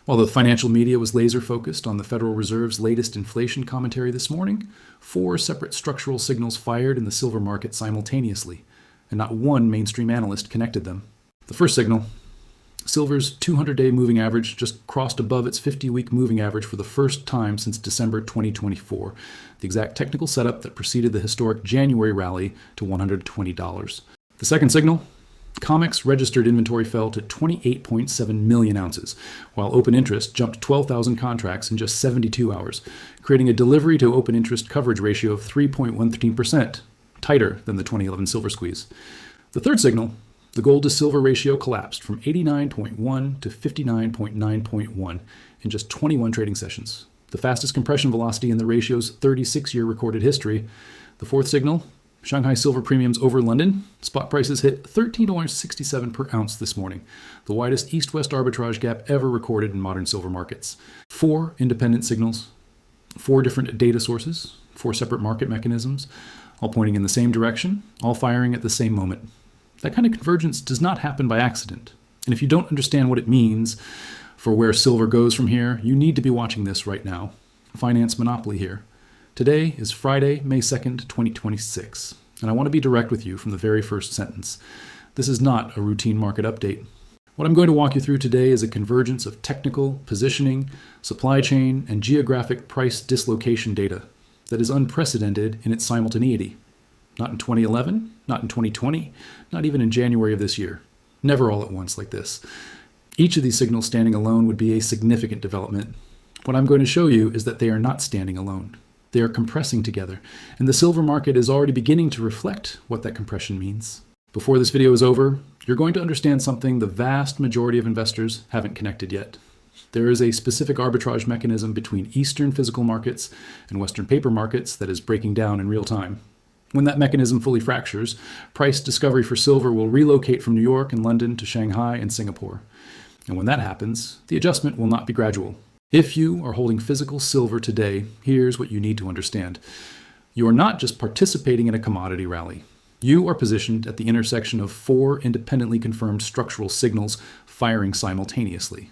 While the financial media was laser-focused on the Federal Reserve's latest inflation commentary this morning, 4 separate structural signals fired in the silver market simultaneously, and not one mainstream analyst connected them. The first signal: silver's 200-day moving average just crossed above its 50-week moving average for the first time since December 2024, the exact technical setup that preceded the historic January rally to $120. The second signal: COMEX registered inventory fell to 28.7 million ounces, while open interest jumped 12,000 contracts in just 72 hours, creating a delivery to open interest coverage ratio of 3.13%, tighter than the 2011 silver squeeze. The third signal: the gold to silver ratio collapsed from 89.1 to 59.9.1 in just 21 trading sessions, the fastest compression velocity in the ratio's 36-year recorded history. The fourth signal: Shanghai silver premiums over London. Spot prices hit $13.67 per ounce this morning, the widest east-west arbitrage gap ever recorded in modern silver markets. 4 independent signals, 4 different data sources, 4 separate market mechanisms, all pointing in the same direction, all firing at the same moment. That kind of convergence does not happen by accident. And if you don't understand what it means for where silver goes from here, you need to be watching this right now. Finance Monopoly here. Today is Friday, May 2nd, 2026, and I want to be direct with you from the very first sentence. This is not a routine market update. What I'm going to walk you through today is a convergence of technical, positioning, supply chain, and geographic price dislocation data that is unprecedented in its simultaneity. Not in 2011, not in 2020, not even in January of this year. Never all at once like this. Each of these signals standing alone would be a significant development. What I'm going to show you is that they are not standing alone. They are compressing together, and the silver market is already beginning to reflect what that compression means. Before this video is over, you're going to understand something the vast majority of investors haven't connected yet. There is a specific arbitrage mechanism between Eastern physical markets and Western paper markets that is breaking down in real time. When that mechanism fully fractures, price discovery for silver will relocate from New York and London to Shanghai and Singapore. And when that happens, the adjustment will not be gradual. If you are holding physical silver today, here's what you need to understand. You are not just participating in a commodity rally. You are positioned at the intersection of 4 independently confirmed structural signals firing simultaneously.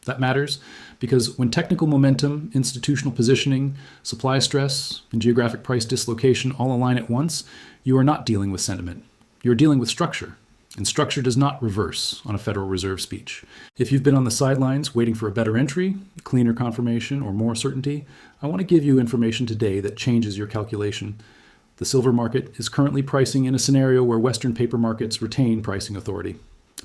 That matters because when technical momentum, institutional positioning, supply stress, and geographic price dislocation all align at once, you are not dealing with sentiment. You're dealing with structure. And structure does not reverse on a Federal Reserve speech. If you've been on the sidelines waiting for a better entry, cleaner confirmation, or more certainty, I want to give you information today that changes your calculation. The silver market is currently pricing in a scenario where Western paper markets retain pricing authority.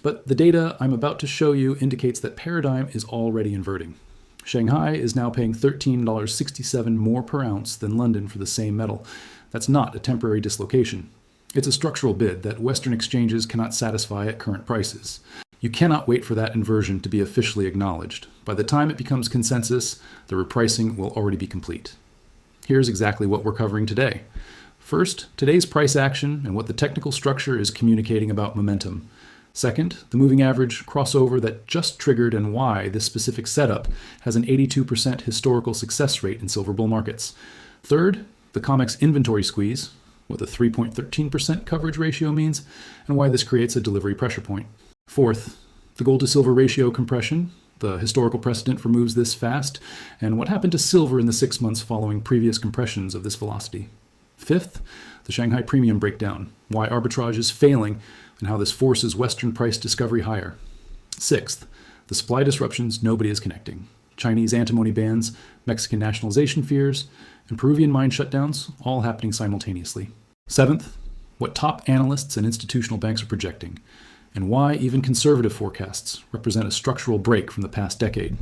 But the data I'm about to show you indicates that paradigm is already inverting. Shanghai is now paying $13.67 more per ounce than London for the same metal. That's not a temporary dislocation. It's a structural bid that Western exchanges cannot satisfy at current prices. You cannot wait for that inversion to be officially acknowledged. By the time it becomes consensus, the repricing will already be complete. Here's exactly what we're covering today. First, today's price action and what the technical structure is communicating about momentum. Second, the moving average crossover that just triggered and why this specific setup has an 82% historical success rate in silver bull markets. Third, the COMEX inventory squeeze, what the 3.13% coverage ratio means, and why this creates a delivery pressure point. Fourth, the gold to silver ratio compression, the historical precedent for moves this fast, and what happened to silver in the 6 months following previous compressions of this velocity. Fifth, the Shanghai premium breakdown, why arbitrage is failing, and how this forces Western price discovery higher. Sixth, the supply disruptions nobody is connecting. Chinese antimony bans, Mexican nationalization fears, and Peruvian mine shutdowns, all happening simultaneously. Seventh, what top analysts and institutional banks are projecting, and why even conservative forecasts represent a structural break from the past decade.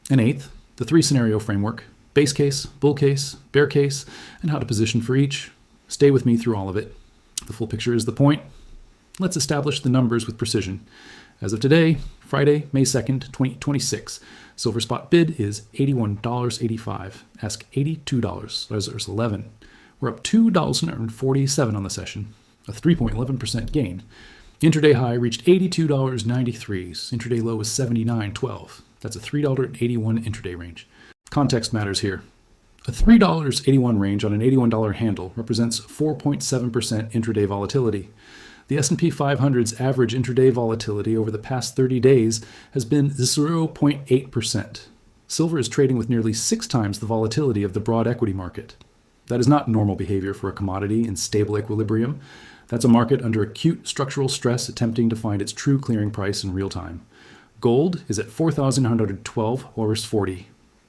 And eighth, the 3-scenario framework, base case, bull case, bear case, and how to position for each. Stay with me through all of it. The full picture is the point. Let's establish the numbers with precision. As of today, Friday, May 2nd, 2026, silver spot bid is $81.85. Ask $82. There's 11. We're up $2.47 on the session, a 3.11% gain. Intraday high reached $82.93. Intraday low was $79.12. That's a $3.81 intraday range. Context matters here. A $3.81 range on an $81 handle represents 4.7% intraday volatility. The S&P 500's average intraday volatility over the past 30 days has been 0.8%. Silver is trading with nearly 6 times the volatility of the broad equity market. That is not normal behavior for a commodity in stable equilibrium. That's a market under acute structural stress attempting to find its true clearing price in real time. Gold is at $4,112.40,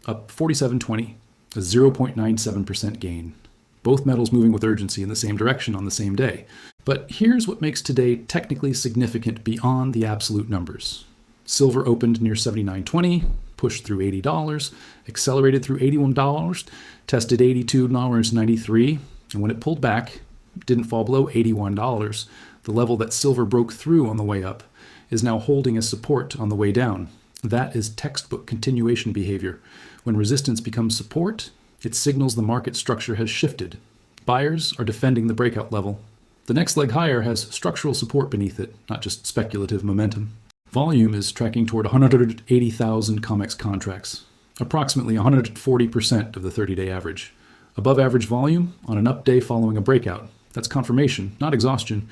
up 47.20, a 0.97% gain. Both metals moving with urgency in the same direction on the same day. But here's what makes today technically significant beyond the absolute numbers. Silver opened near $79.20, pushed through $80, accelerated through $81, tested $82.93, and when it pulled back, didn't fall below $81, the level that silver broke through on the way up is now holding as support on the way down. That is textbook continuation behavior. When resistance becomes support, it signals the market structure has shifted. Buyers are defending the breakout level. The next leg higher has structural support beneath it, not just speculative momentum. Volume is tracking toward 180,000 COMEX contracts, approximately 140% of the 30-day average. Above average volume on an up day following a breakout. That's confirmation, not exhaustion.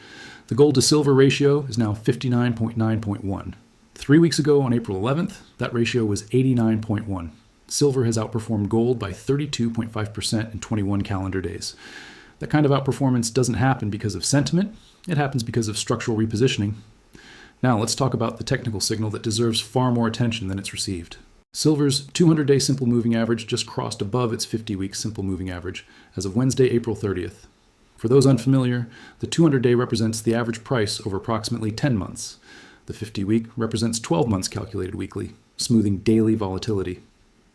The gold to silver ratio is now 59.9.1. 3 weeks ago on April 11th, that ratio was 89.1. Silver has outperformed gold by 32.5% in 21 calendar days. That kind of outperformance doesn't happen because of sentiment, it happens because of structural repositioning. Now let's talk about the technical signal that deserves far more attention than it's received. Silver's 200-day simple moving average just crossed above its 50-week simple moving average as of Wednesday, April 30th. For those unfamiliar, the 200-day represents the average price over approximately 10 months. The 50-week represents 12 months calculated weekly, smoothing daily volatility.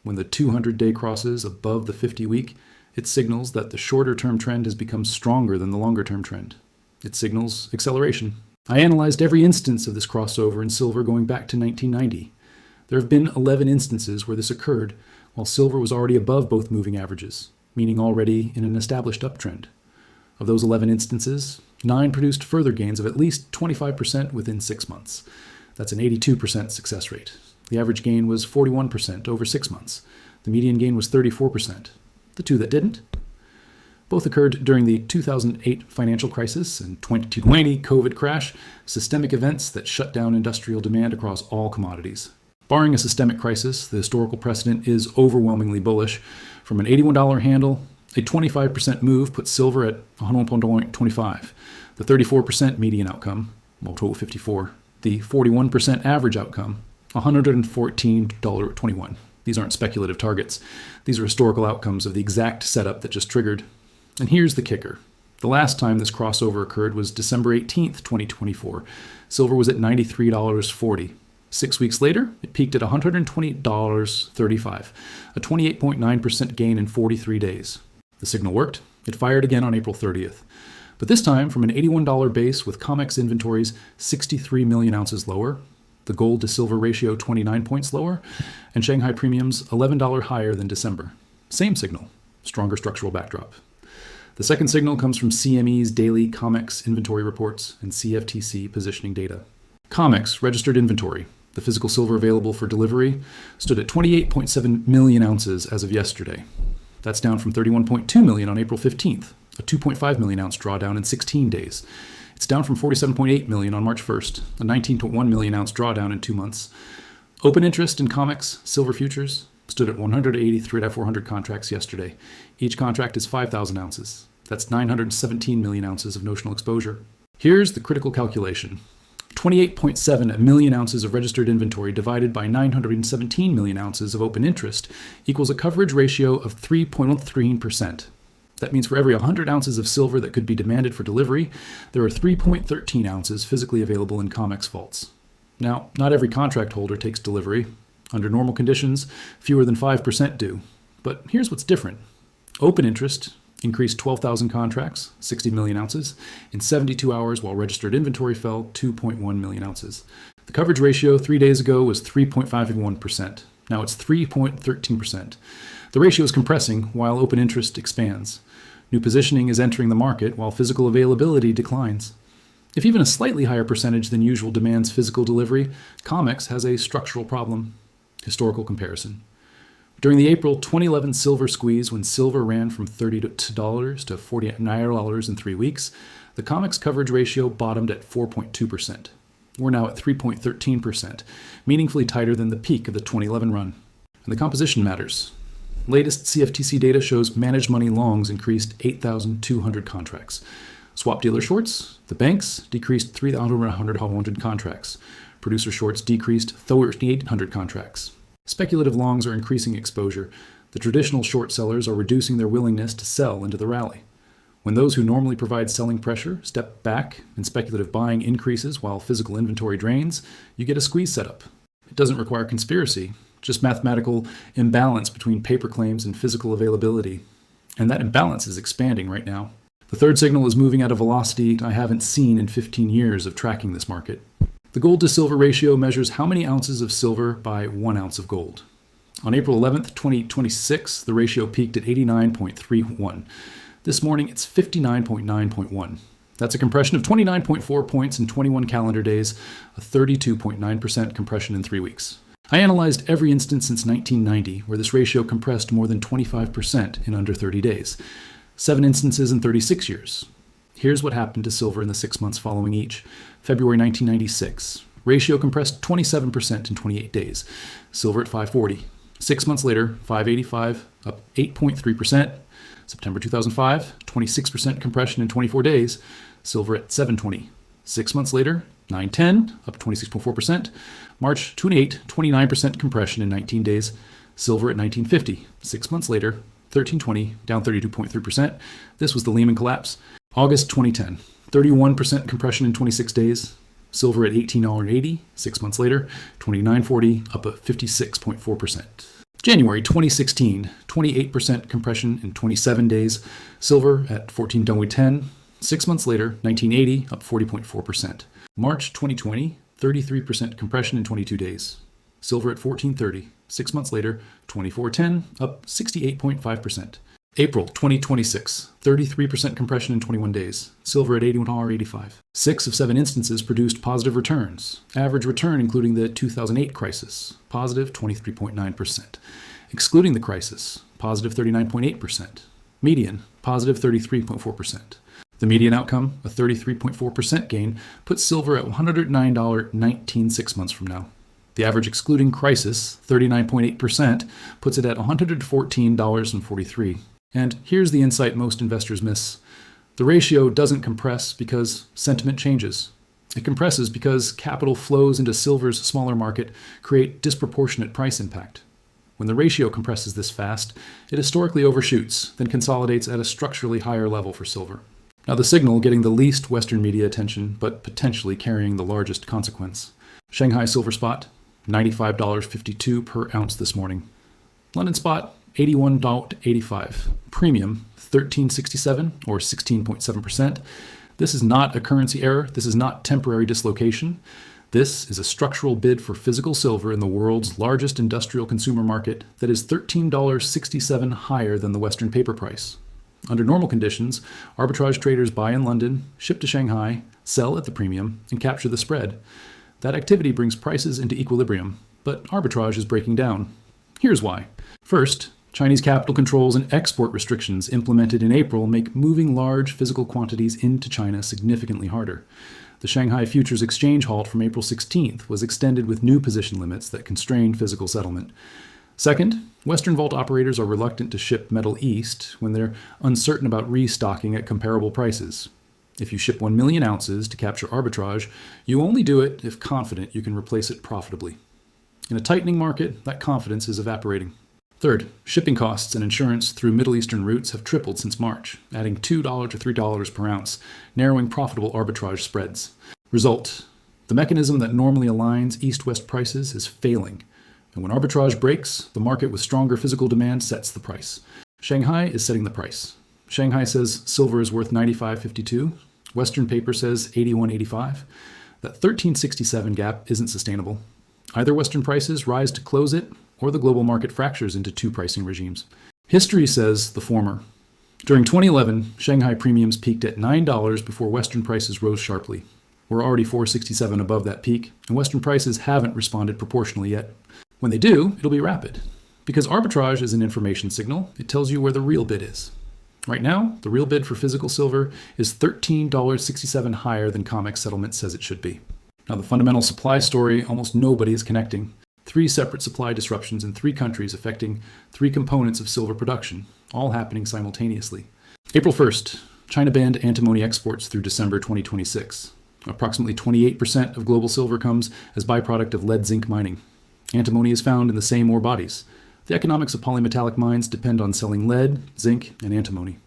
When the 200-day crosses above the 50-week, it signals that the shorter-term trend has become stronger than the longer-term trend. It signals acceleration. I analyzed every instance of this crossover in silver going back to 1990. There have been 11 instances where this occurred, while silver was already above both moving averages, meaning already in an established uptrend. Of those 11 instances, 9 produced further gains of at least 25% within 6 months. That's an 82% success rate. The average gain was 41% over 6 months. The median gain was 34%. The 2 that didn't? Both occurred during the 2008 financial crisis and 2020 COVID crash, systemic events that shut down industrial demand across all commodities. Barring a systemic crisis, the historical precedent is overwhelmingly bullish. From an $81 handle, a 25% move puts silver at $101.25. The 34% median outcome, well, total 54. The 41% average outcome, $114.21. These aren't speculative targets. These are historical outcomes of the exact setup that just triggered. And here's the kicker. The last time this crossover occurred was December 18th, 2024. Silver was at $93.40. 6 weeks later, it peaked at $120.35, a 28.9% gain in 43 days. The signal worked. It fired again on April 30th. But this time from an $81 base with COMEX inventories 63 million ounces lower, the gold to silver ratio 29 points lower, and Shanghai premiums $11 higher than December. Same signal, stronger structural backdrop. The second signal comes from CME's daily COMEX inventory reports and CFTC positioning data. COMEX registered inventory, the physical silver available for delivery, stood at 28.7 million ounces as of yesterday. That's down from 31.2 million on April 15th, a 2.5 million ounce drawdown in 16 days. It's down from 47.8 million on March 1st, a 19.1 million ounce drawdown in 2 months. Open interest in COMEX silver futures stood at 183 400 contracts yesterday. Each contract is 5,000 ounces. That's 917 million ounces of notional exposure. Here's the critical calculation. 28.7 million ounces of registered inventory divided by 917 million ounces of open interest equals a coverage ratio of 3.13%. That means for every 100 ounces of silver that could be demanded for delivery, there are 3.13 ounces physically available in COMEX vaults. Now, not every contract holder takes delivery. Under normal conditions, fewer than 5% do. But here's what's different. Open interest increased 12,000 contracts, 60 million ounces, in 72 hours while registered inventory fell 2.1 million ounces. The coverage ratio 3 days ago was 3.51%. Now it's 3.13%. The ratio is compressing while open interest expands. New positioning is entering the market while physical availability declines. If even a slightly higher percentage than usual demands physical delivery, COMEX has a structural problem. Historical comparison. During the April 2011 silver squeeze, when silver ran from $30 to $49 in 3 weeks, the COMEX coverage ratio bottomed at 4.2%. We're now at 3.13%, meaningfully tighter than the peak of the 2011 run. And the composition matters. Latest CFTC data shows managed money longs increased 8,200 contracts. Swap dealer shorts, the banks, decreased 3,100 contracts. Producer shorts decreased 3,800 contracts. Speculative longs are increasing exposure. The traditional short sellers are reducing their willingness to sell into the rally. When those who normally provide selling pressure step back and speculative buying increases while physical inventory drains, you get a squeeze setup. It doesn't require conspiracy, just mathematical imbalance between paper claims and physical availability. And that imbalance is expanding right now. The third signal is moving at a velocity I haven't seen in 15 years of tracking this market. The gold to silver ratio measures how many ounces of silver by 1 ounce of gold. On April 11th, 2026, the ratio peaked at 89.31. This morning, it's 59.9.1. That's a compression of 29.4 points in 21 calendar days, a 32.9% compression in 3 weeks. I analyzed every instance since 1990 where this ratio compressed more than 25% in under 30 days. 7 instances in 36 years. Here's what happened to silver in the 6 months following each. February 1996. Ratio compressed 27% in 28 days. Silver at 540. 6 months later, 585, up 8.3%. September 2005, 26% compression in 24 days. Silver at 720. 6 months later, 910, up 26.4%. March 28, 29% compression in 19 days. Silver at 1950. 6 months later, 1320, down 32.3%. This was the Lehman collapse. August 2010, 31% compression in 26 days. Silver at $18.80. 6 months later, $29.40, up at 56.4%. January 2016, 28% compression in 27 days. Silver at $14.10. 6 months later, $19.80, up 40.4%. March 2020, 33% compression in 22 days. Silver at $14.30. 6 months later, $24.10, up 68.5%. April 2026, 33% compression in 21 days. Silver at $81.85. 6 of 7 instances produced positive returns. Average return including the 2008 crisis, positive 23.9%. Excluding the crisis, positive 39.8%. Median, positive 33.4%. The median outcome, a 33.4% gain, puts silver at $109.19 6 months from now. The average excluding crisis, 39.8%, puts it at $114.43. And here's the insight most investors miss. The ratio doesn't compress because sentiment changes. It compresses because capital flows into silver's smaller market create disproportionate price impact. When the ratio compresses this fast, it historically overshoots, then consolidates at a structurally higher level for silver. Now the signal getting the least Western media attention, but potentially carrying the largest consequence. Shanghai silver spot, $95.52 per ounce this morning. London spot, $81.85. Premium, $13.67 or 16.7%. This is not a currency error. This is not temporary dislocation. This is a structural bid for physical silver in the world's largest industrial consumer market that is $13.67 higher than the Western paper price. Under normal conditions, arbitrage traders buy in London, ship to Shanghai, sell at the premium, and capture the spread. That activity brings prices into equilibrium, but arbitrage is breaking down. Here's why. First, Chinese capital controls and export restrictions implemented in April make moving large physical quantities into China significantly harder. The Shanghai Futures Exchange halt from April 16th was extended with new position limits that constrain physical settlement. Second, Western vault operators are reluctant to ship metal east when they're uncertain about restocking at comparable prices. If you ship 1 million ounces to capture arbitrage, you only do it if confident you can replace it profitably. In a tightening market, that confidence is evaporating. Third, shipping costs and insurance through Middle Eastern routes have tripled since March, adding $2 to $3 per ounce, narrowing profitable arbitrage spreads. Result, the mechanism that normally aligns east-west prices is failing. And when arbitrage breaks, the market with stronger physical demand sets the price. Shanghai is setting the price. Shanghai says silver is worth $95.52. Western paper says $81.85. That $13.67 gap isn't sustainable. Either Western prices rise to close it, or the global market fractures into two pricing regimes. History says the former. During 2011, Shanghai premiums peaked at $9 before Western prices rose sharply. We're already $4.67 above that peak, and Western prices haven't responded proportionally yet. When they do, it'll be rapid. Because arbitrage is an information signal, it tells you where the real bid is. Right now, the real bid for physical silver is $13.67 higher than COMEX settlement says it should be. Now, the fundamental supply story, almost nobody is connecting. 3 separate supply disruptions in 3 countries affecting 3 components of silver production, all happening simultaneously. April 1st, China banned antimony exports through December 2026. Approximately 28% of global silver comes as byproduct of lead-zinc mining. Antimony is found in the same ore bodies. The economics of polymetallic mines depend on selling lead, zinc, and antimony.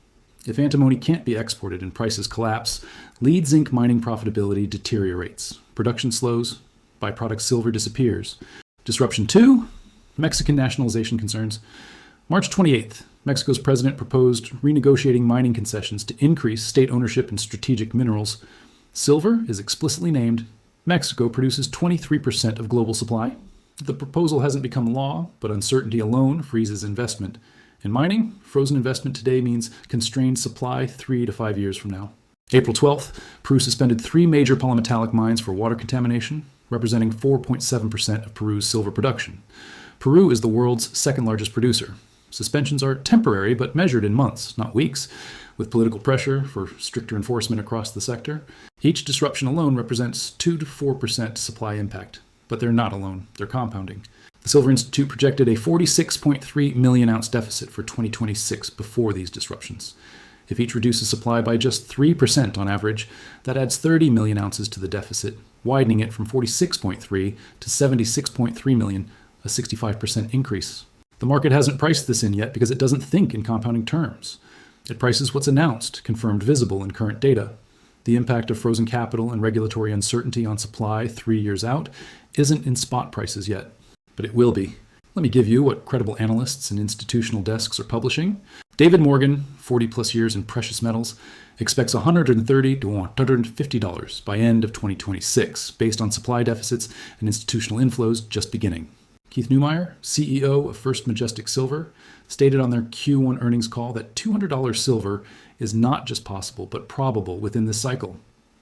If antimony can't be exported and prices collapse, lead-zinc mining profitability deteriorates. Production slows, byproduct silver disappears. Disruption 2, Mexican nationalization concerns. March 28th, Mexico's president proposed renegotiating mining concessions to increase state ownership in strategic minerals. Silver is explicitly named. Mexico produces 23% of global supply. The proposal hasn't become law, but uncertainty alone freezes investment. In mining, frozen investment today means constrained supply 3 to 5 years from now. April 12th, Peru suspended 3 major polymetallic mines for water contamination, representing 4.7% of Peru's silver production. Peru is the world's 2nd largest producer. Suspensions are temporary, but measured in months, not weeks, with political pressure for stricter enforcement across the sector. Each disruption alone represents 2 to 4% supply impact. But they're not alone. They're compounding. The Silver Institute projected a 46.3 million ounce deficit for 2026 before these disruptions. If each reduces supply by just 3% on average, that adds 30 million ounces to the deficit, widening it from 46.3 to 76.3 million, a 65% increase. The market hasn't priced this in yet because it doesn't think in compounding terms. It prices what's announced, confirmed visible in current data. The impact of frozen capital and regulatory uncertainty on supply 3 years out isn't in spot prices yet, but it will be. Let me give you what credible analysts and institutional desks are publishing. David Morgan, 40 plus years in precious metals, expects $130 to $150 by end of 2026, based on supply deficits and institutional inflows just beginning. Keith Neumeyer, CEO of First Majestic Silver, stated on their Q1 earnings call that $200 silver is not just possible, but probable within this cycle.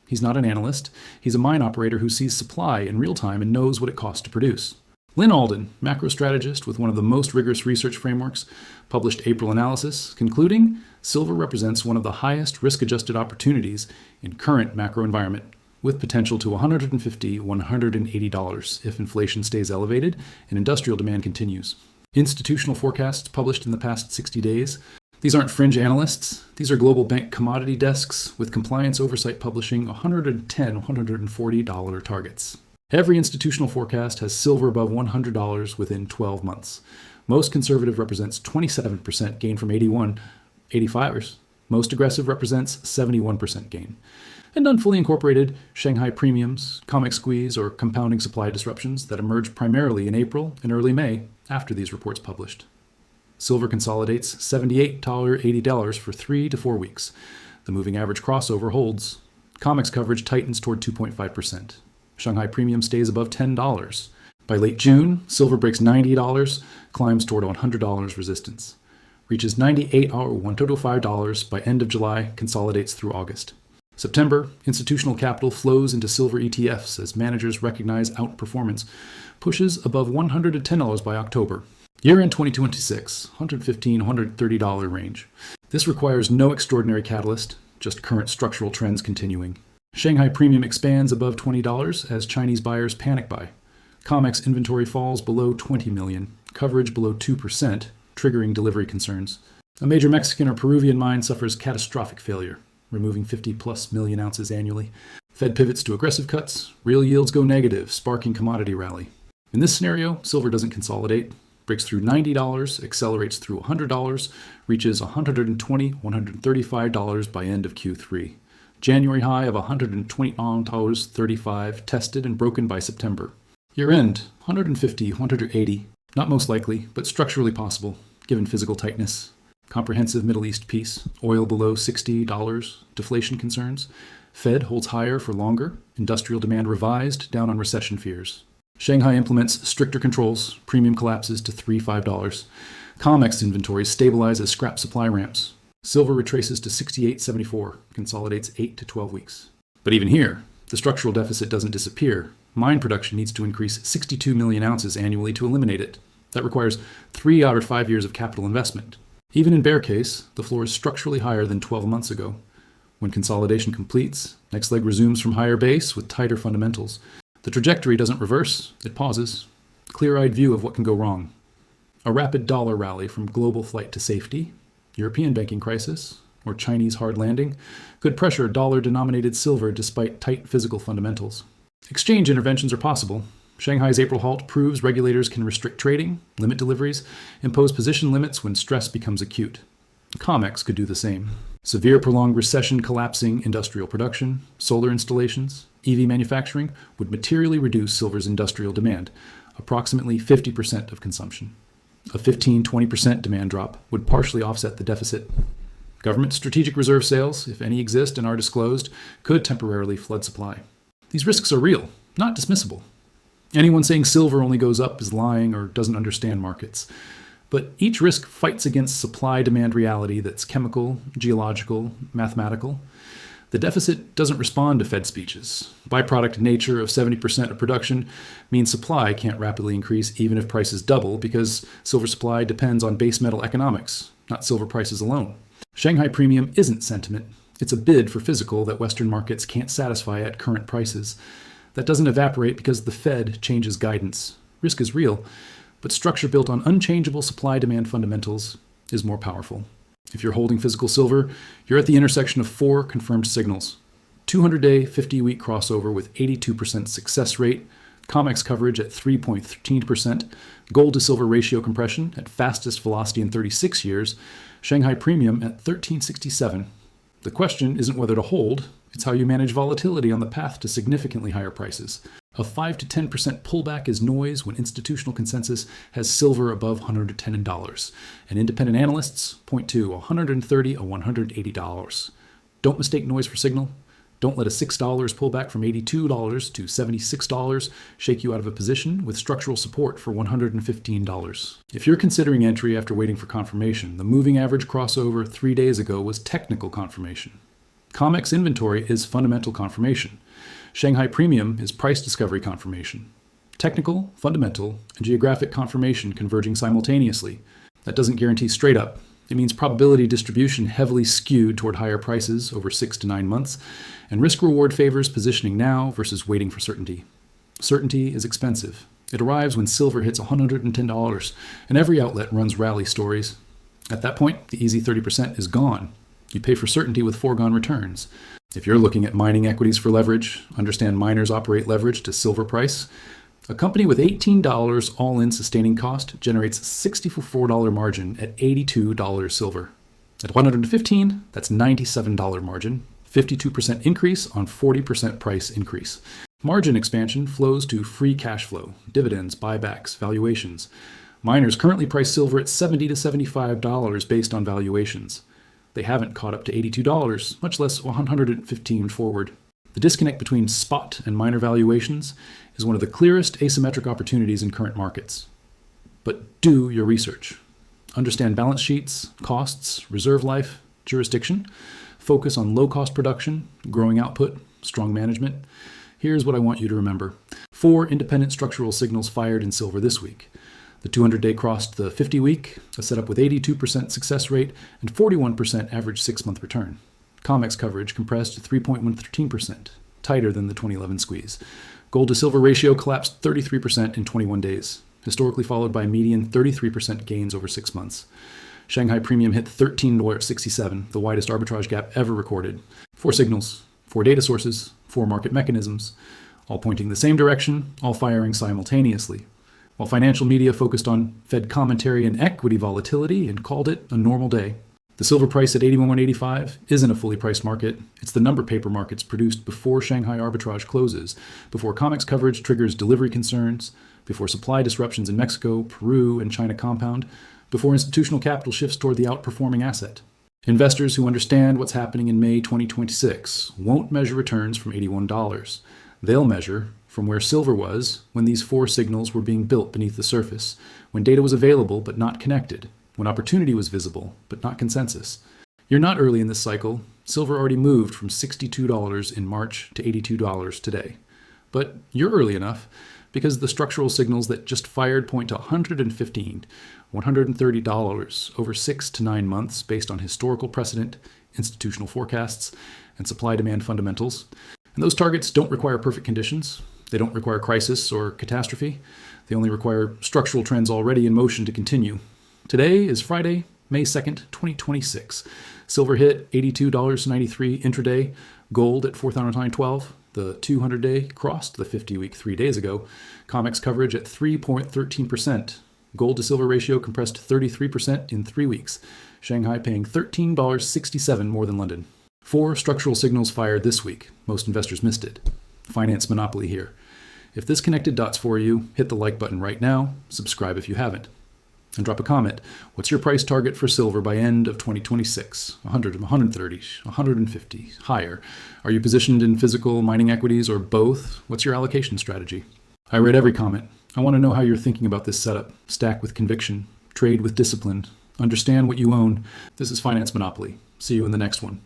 He's not an analyst. He's a mine operator who sees supply in real time and knows what it costs to produce. Lynn Alden, macro strategist with one of the most rigorous research frameworks, published April analysis, concluding silver represents one of the highest risk-adjusted opportunities in current macro environment, with potential to $150, $180 if inflation stays elevated and industrial demand continues. Institutional forecasts published in the past 60 days. These aren't fringe analysts. These are global bank commodity desks with compliance oversight publishing $110, $140 targets. Every institutional forecast has silver above $100 within 12 months. Most conservative represents 27% gain from 85ers. Most aggressive represents 71% gain. And unfully incorporated Shanghai premiums, COMEX squeeze, or compounding supply disruptions that emerge primarily in April and early May after these reports published. Silver consolidates $78, $80 for 3 to 4 weeks. The moving average crossover holds. COMEX coverage tightens toward 2.5%. Shanghai premium stays above $10. By late June, silver breaks $90, climbs toward $100 resistance. Reaches $98 or $105 by end of July, consolidates through August. September, institutional capital flows into silver ETFs as managers recognize outperformance, pushes above $110 by October. Year-end 2026, $115, $130 range. This requires no extraordinary catalyst, just current structural trends continuing. Shanghai premium expands above $20 as Chinese buyers panic buy. COMEX inventory falls below 20 million, coverage below 2%, triggering delivery concerns. A major Mexican or Peruvian mine suffers catastrophic failure, removing 50+ million ounces annually. Fed pivots to aggressive cuts, real yields go negative, sparking commodity rally. In this scenario, silver doesn't consolidate, breaks through $90, accelerates through $100, reaches $120, $135 by end of Q3. January high of $120.35 tested and broken by September. Year-end, $150, $180. Not most likely, but structurally possible, given physical tightness. Comprehensive Middle East peace, oil below $60, deflation concerns. Fed holds higher for longer, industrial demand revised down on recession fears. Shanghai implements stricter controls, premium collapses to $3-5. COMEX inventories stabilize as scrap supply ramps. Silver retraces to 68.74, consolidates 8 to 12 weeks. But even here, the structural deficit doesn't disappear. Mine production needs to increase 62 million ounces annually to eliminate it. That requires 3 out of 5 years of capital investment. Even in bear case, the floor is structurally higher than 12 months ago. When consolidation completes, next leg resumes from higher base with tighter fundamentals. The trajectory doesn't reverse, it pauses. Clear-eyed view of what can go wrong. A rapid dollar rally from global flight to safety, European banking crisis, or Chinese hard landing could pressure dollar-denominated silver despite tight physical fundamentals. Exchange interventions are possible. Shanghai's April halt proves regulators can restrict trading, limit deliveries, impose position limits when stress becomes acute. COMEX could do the same. Severe prolonged recession collapsing industrial production, solar installations, EV manufacturing would materially reduce silver's industrial demand, approximately 50% of consumption. A 15-20% demand drop would partially offset the deficit. Government strategic reserve sales, if any exist and are disclosed, could temporarily flood supply. These risks are real, not dismissible. Anyone saying silver only goes up is lying or doesn't understand markets. But each risk fights against supply-demand reality that's chemical, geological, mathematical. The deficit doesn't respond to Fed speeches. Byproduct nature of 70% of production means supply can't rapidly increase even if prices double because silver supply depends on base metal economics, not silver prices alone. Shanghai premium isn't sentiment. It's a bid for physical that Western markets can't satisfy at current prices. That doesn't evaporate because the Fed changes guidance. Risk is real, but structure built on unchangeable supply-demand fundamentals is more powerful. If you're holding physical silver, you're at the intersection of 4 confirmed signals. 200-day, 50-week crossover with 82% success rate, COMEX coverage at 3.13%, gold to silver ratio compression at fastest velocity in 36 years, Shanghai premium at 1367. The question isn't whether to hold, it's how you manage volatility on the path to significantly higher prices. A 5 to 10% pullback is noise when institutional consensus has silver above $110, and independent analysts point to $130 or $180. Don't mistake noise for signal. Don't let a $6 pullback from $82 to $76 shake you out of a position with structural support for $115. If you're considering entry after waiting for confirmation, the moving average crossover 3 days ago was technical confirmation. COMEX inventory is fundamental confirmation. Shanghai premium is price discovery confirmation. Technical, fundamental, and geographic confirmation converging simultaneously. That doesn't guarantee straight up. It means probability distribution heavily skewed toward higher prices over 6 to 9 months, and risk-reward favors positioning now versus waiting for certainty. Certainty is expensive. It arrives when silver hits $110, and every outlet runs rally stories. At that point, the easy 30% is gone. You pay for certainty with foregone returns. If you're looking at mining equities for leverage, understand miners operate leverage to silver price. A company with $18 all-in sustaining cost generates $64 margin at $82 silver. At $115, that's $97 margin, 52% increase on 40% price increase. Margin expansion flows to free cash flow, dividends, buybacks, valuations. Miners currently price silver at $70 to $75 based on valuations. They haven't caught up to $82, much less $115 forward. The disconnect between spot and miner valuations is one of the clearest asymmetric opportunities in current markets. But do your research. Understand balance sheets, costs, reserve life, jurisdiction. Focus on low-cost production, growing output, strong management. Here's what I want you to remember. 4 independent structural signals fired in silver this week. The 200-day crossed the 50-week, a setup with 82% success rate and 41% average 6-month return. COMEX coverage compressed to 3.13%, tighter than the 2011 squeeze. Gold to silver ratio collapsed 33% in 21 days, historically followed by median 33% gains over 6 months. Shanghai premium hit $13.67, the widest arbitrage gap ever recorded. 4 signals, 4 data sources, 4 market mechanisms, all pointing the same direction, all firing simultaneously. While financial media focused on Fed commentary and equity volatility and called it a normal day. The silver price at $81.85 isn't a fully priced market. It's the number paper markets produced before Shanghai arbitrage closes, before COMEX coverage triggers delivery concerns, before supply disruptions in Mexico, Peru, and China compound, before institutional capital shifts toward the outperforming asset. Investors who understand what's happening in May 2026 won't measure returns from $81. They'll measure from where silver was when these 4 signals were being built beneath the surface, when data was available but not connected, when opportunity was visible but not consensus. You're not early in this cycle. Silver already moved from $62 in March to $82 today. But you're early enough. because the structural signals that just fired point to $115, $130 over 6 to 9 months based on historical precedent, institutional forecasts, and supply-demand fundamentals. And those targets don't require perfect conditions. They don't require crisis or catastrophe. They only require structural trends already in motion to continue. Today is Friday, May 2nd, 2026. Silver hit $82.93 intraday, gold at $4,912. The 200-day crossed the 50-week 3 days ago. COMEX coverage at 3.13%. Gold to silver ratio compressed 33% in 3 weeks. Shanghai paying $13.67 more than London. 4 structural signals fired this week. Most investors missed it. Finance monopoly here. If this connected dots for you, hit the like button right now, subscribe if you haven't, and drop a comment. What's your price target for silver by end of 2026? 100, 130, 150, higher? Are you positioned in physical mining equities or both? What's your allocation strategy? I read every comment. I want to know how you're thinking about this setup. Stack with conviction, trade with discipline, understand what you own. This is Finance Monopoly. See you in the next one.